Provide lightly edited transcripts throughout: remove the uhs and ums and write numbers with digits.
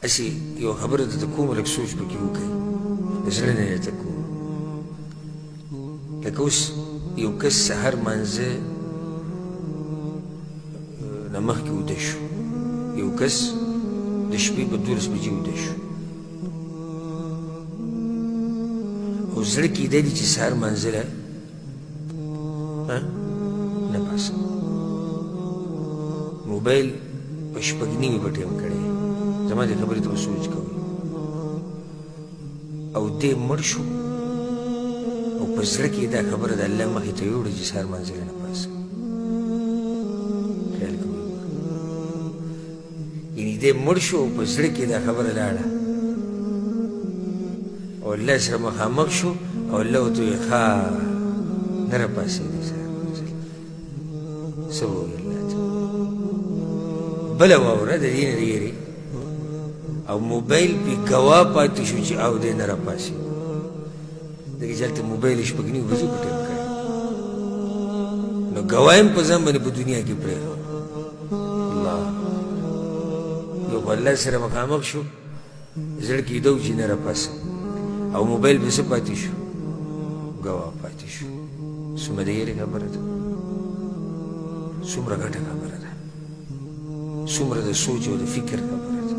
اسې یو خبره درته کوم لږ سوچ پکې وکړئ د زړه نه درته کوم لکه اوس یو کس سحر مانځه نه مخکې ویده شو یو کس د شپې په 12 بجې ویده شو او زړه کې دی چې سحر مانځله نه پاسه موبایل په شپږ نیمې په ټایم کړی زما دې خبرې ته سوچ کوئ او دې مړ شو او په زړه کې دا خبره د الله مخې ته یوړه چې سحر مانځله نه پاسه خیال کوئ یعنې دې مړ شو او په زړه کې دا خبره لاړه او الله سره مخامخ شو او الله ورته وویل ښه نه راپاڅېدې سحر مانځل څه وویل الله ته بله واوره د دې نه د یېرې او موبایل پې ګواه پاتې شو چې او دی نه راپاڅېد ځکه چې هلته موبایل شپږ نیمې بجې په ټایم کړی نو ګواه یې په ځان باندې په دنیا کې پرېښود الله یو خو الله سره مخامخ شو زړه کې ده چې نه راپاڅېد او موبایل پې څه پاتې شو ګواه پاتې شو څومره د یېرې خبره ده څومره ګټه خبره ده څومره د سوچ او د فکر خبره ده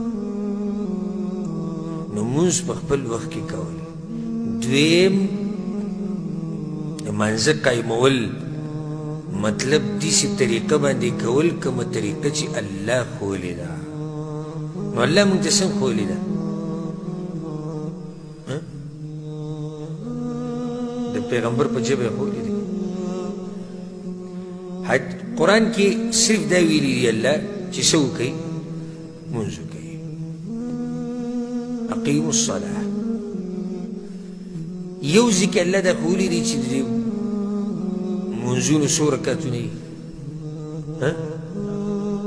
نو مونځ په خپل وخت کې کول دویم د مانځه قایمول مطلب داسې طریقه باندې کول کومه طریقه چې الله ښولې ده نو الله مونږ ته څنګه ښولې ده د پیغمبر په ژبه یې ښولې ده قرآن کې صرف دا ویلي دي الله چې څه وکئ مونځ وکئ اقیموا الصلاة یو ځکه الله دا ښولي دي چې د مونځونو څو رکعتونه یي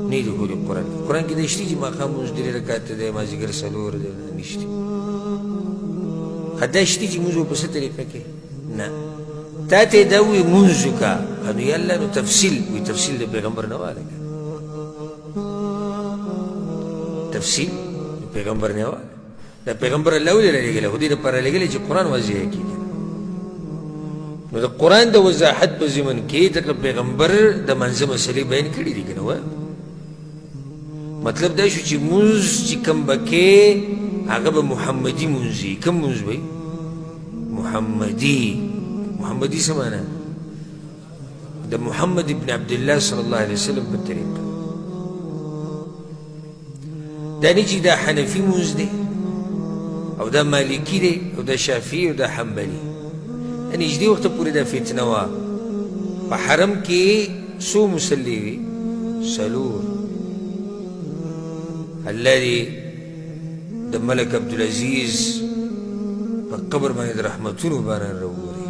نه دي ښولي قرآن کې قرآن کې دا شته چې ماښام مونځ 3 رکعته دی مازدیګر 4 دی نشته دا شته چې مونځ په څه طریقه کې نه تا ته دا وایي مونځ وکړه نو یا الله نو تفصیل وي تفصیل د پیغمبر نه واله تفصیل د پیغمبر نه واله دا پیغمبر الله ولې رالیږلی خو دې دپاره رالیږلی چې قرآن واضح کېږي نو د قرآن د وضاحت په ضمن کې ځکه پیغمبر د منځه مسلې بیان کړي دي که نه وایه مطلب دا شو چې مونځ چې کوم به کې هغه به محمدي مونځ وي کوم مونځ به محمدي محمدي څه معنی د محمد ابن عبدالله صلی الله علیه وسلم په طریقه دا نه چې دا حنفي مونځ دی او دا مالکی دی او دا شافعي او دا حنبلي دا نږدې وخته پورې دا فتنه وه په حرم کې څو مصلي وي 4 الله دې د ملک عبدالعزیز په قبر باندې د رحمتونو باران راووري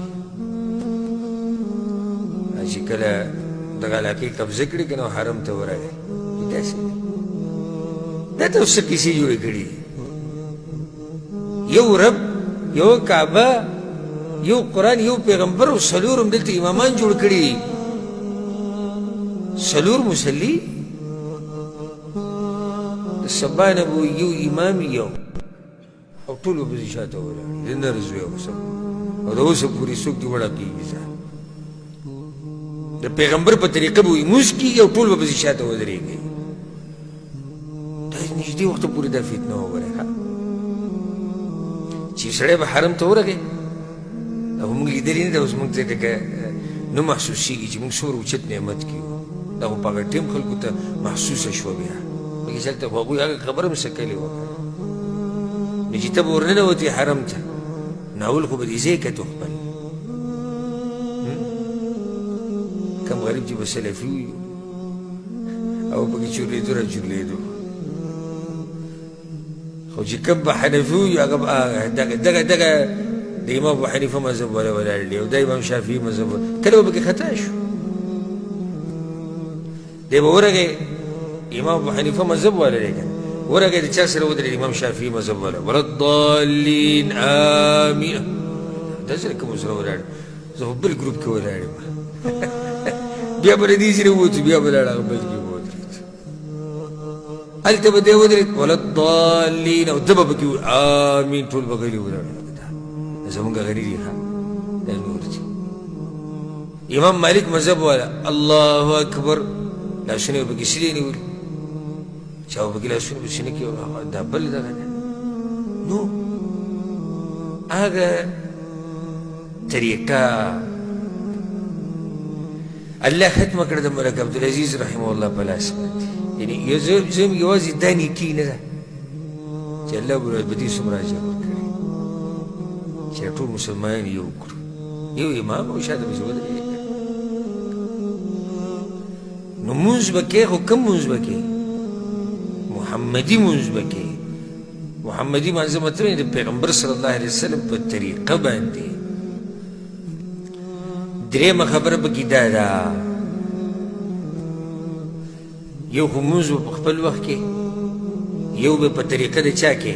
چې کله دغه علاقې قبضه کړي که نو حرم ته ورغی داسې دا ته اوس څه کیسې جوړې کړي یو رب یو کعبه یو قرآن یو پیغمبر او 4 هم دلته امامان جوړ کړي 4 مصلي د سبا نه به یو امام یو او ټول به شاته ولاړ د نرز وي او د اوسه پورې څوک دې وړه کېږي د پیغمبر په طریقه به وي مونځ کېږي او ټول به پسې شاته ودرېږي دا نږدې وخته پورې دا فتنه وګورئ چې سړی به حرم ته ورغی دا خو موږ لیدلي نه ده اوس موږ ته لکه نه محسوسېږي چې موږ څومره اوچت نعمت کې یو دا خو په هغه ټیم خلکو ته محسوسه شوه بیا لکه چې هلته خو هغوی هغه خبره هم سکلې وه نو چې ته به ورننوتې حرم ته نو اول خو به دې ځای کتو خپل کم غریب چې به سلفي وي او پکې چورلېدو را چورلېدو خو چې کم به حنفي وي هغه دغه د امام ابو حنیفه مذهب والا ولاړ دی او د امام شافعي مذهب کله به پکې خطا شو دی به ورغی امام ابو حنیفه مذهب والا دی که ورغی د چا سره ودرېد امام شافعي مذهب والا ولضالین آمین دا سره کوم سره ولاړ زه خو بل ګروپ کې ولاړ یم بیا به له دې سره ووتو بیا به لاړ هغه بل کې ودرېد هلته به دی ودرېد ولا الضالین او ده به پکې آمین ټول به غلي ولاړ زمونږ غني دي ښه دا نور دي امام مالک مذهب والا الله اکبر لاسونه یې پکې سیدې نیولي چا به پکې لاسونه په سینه کې دا بل دغه دی نو هغه طریقه الله ختمه کړه د ملک عبدالعزیز رحمه الله په لاس باندې یعنی زم یوازې دا نیکي نه ده چې الله به دې څومره اجر ورکړي چې ټول مسلمانان یو کړو یو امام او شاته به ودرېږي نو مونځ به کې خو کوم مونځ به کې محمدي مونځ به کې محمدي مانځه مطلب د پیغمبر صلی الله علیه وسلم په طریقه باندې درېیمه خبره پکې دا ده یو خو مونځ به په خپل وخت کې یو به په طریقه د چا کې